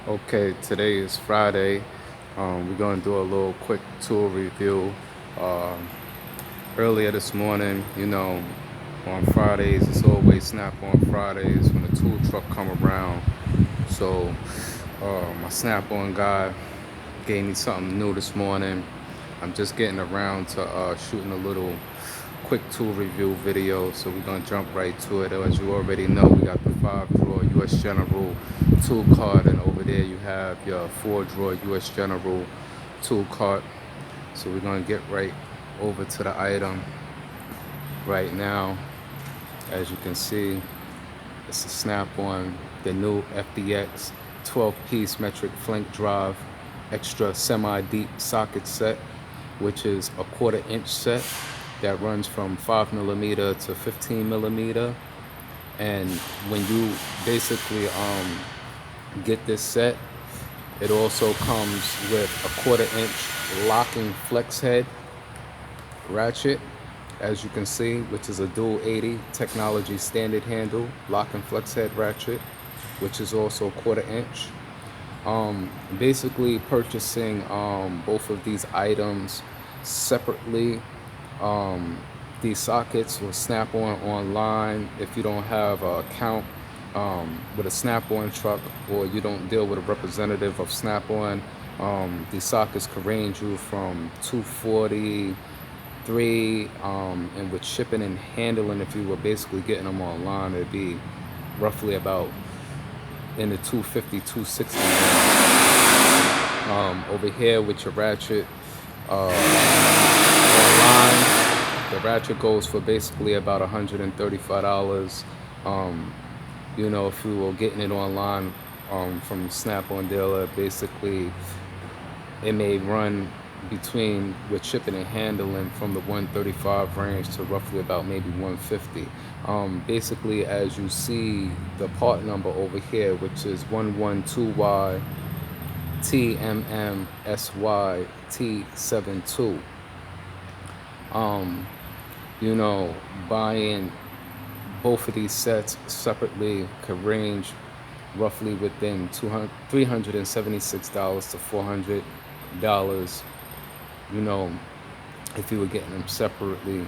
Okay, today is Friday. We're going to do a little quick tool review. Um, Earlier this morning, on Fridays, it's always Snap-on Fridays when the tool truck come around. So my Snap-on guy gave me something new this morning. I'm just getting around to shooting a little quick tool review video, so we're gonna jump right to it. As you already know, we got the 5-drawer US General tool cart, and over there you have your 4-drawer US General tool cart. So we're gonna get right over to the item right now. As you can see, it's a Snap-on, the new FDX 12-piece metric flank drive extra semi-deep socket set, which is a 1/4 inch set that runs from 5mm to 15mm. And when you basically get this set, it also comes with a 1/4 inch locking Flexhead Ratchet, as you can see, which is a dual 80 technology standard handle locking Flexhead Ratchet, which is also 1/4 inch. Basically purchasing both of these items separately. These sockets will Snap-on online. If you don't have an account with a Snap-on truck, or you don't deal with a representative of Snap-on, these sockets could range you from $243, and with shipping and handling, if you were basically getting them online, it'd be roughly about in the $250, $260 range. Over here with your ratchet online, the ratchet goes for basically about $135. If you were getting it online from Snap-on dealer, basically it may run between, with shipping and handling, from the $135 range to roughly about maybe $150. Basically, as you see the part number over here, which is 112Y TMMSYT72. Buying both of these sets separately could range roughly within $376 to $400. If you were getting them separately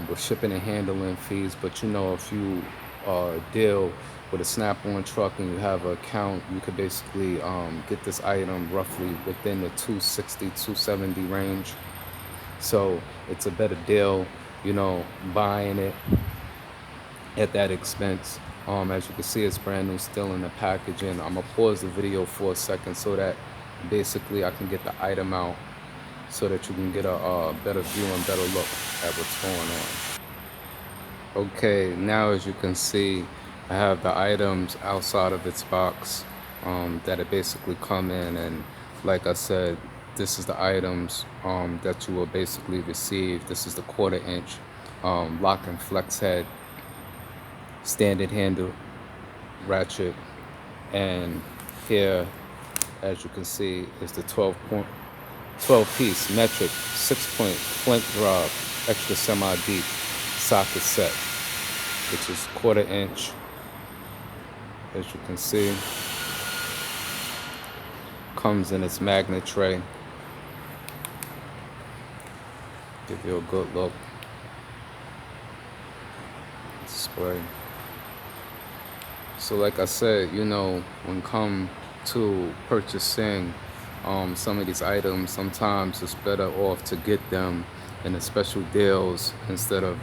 with shipping and handling fees. But if you deal with a Snap-on truck and you have an account, you could basically get this item roughly within the $260, $270 range. So it's a better deal, buying it at that expense. As you can see, it's brand new, still in the packaging. I'm gonna pause the video for a second so that basically I can get the item out, so that you can get a better view and better look at what's going on. Okay, now as you can see, I have the items outside of its box that it basically come in, and like I said, this is the items that you will basically receive. This is the 1/4 inch lock and flex head standard handle ratchet, and here, as you can see, is the 12-piece metric 6-point flank drive extra semi-deep socket set, which is 1/4 inch. As you can see, comes in its magnet tray. Give you a good look. Display. So like I said, when come to purchasing some of these items, sometimes it's better off to get them in the special deals instead of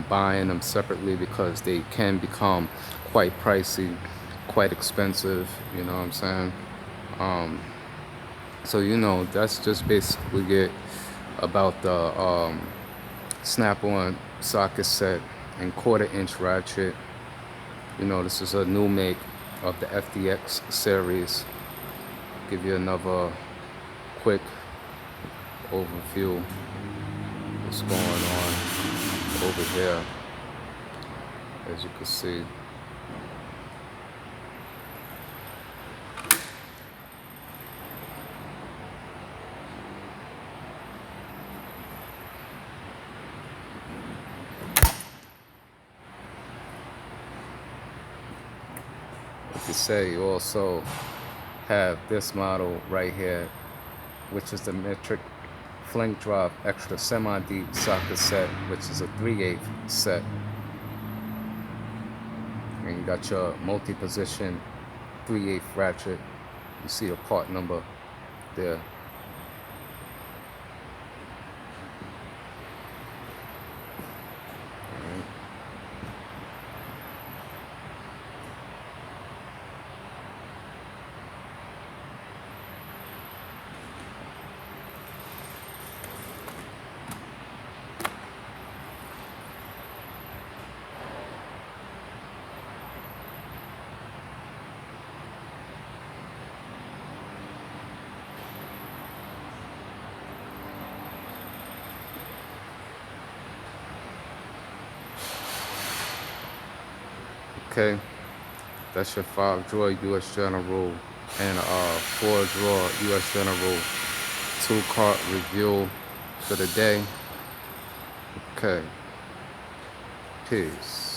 buying them separately, because they can become quite pricey, quite expensive, you know what I'm saying? So that's just basically it about the Snap-on socket set and 1/4 inch ratchet. This is a new make of the FDX series. Give you another quick overview of what's going on over here, as you can see. Like you say, also have this model right here, which is the metric flank drive extra semi-deep socket set, which is a 3/8 set. And you got your multi-position 3/8 ratchet. You see the part number there. Okay, that's your 5-drawer US General and 4-drawer US General 2-cart review for the day. Okay, peace.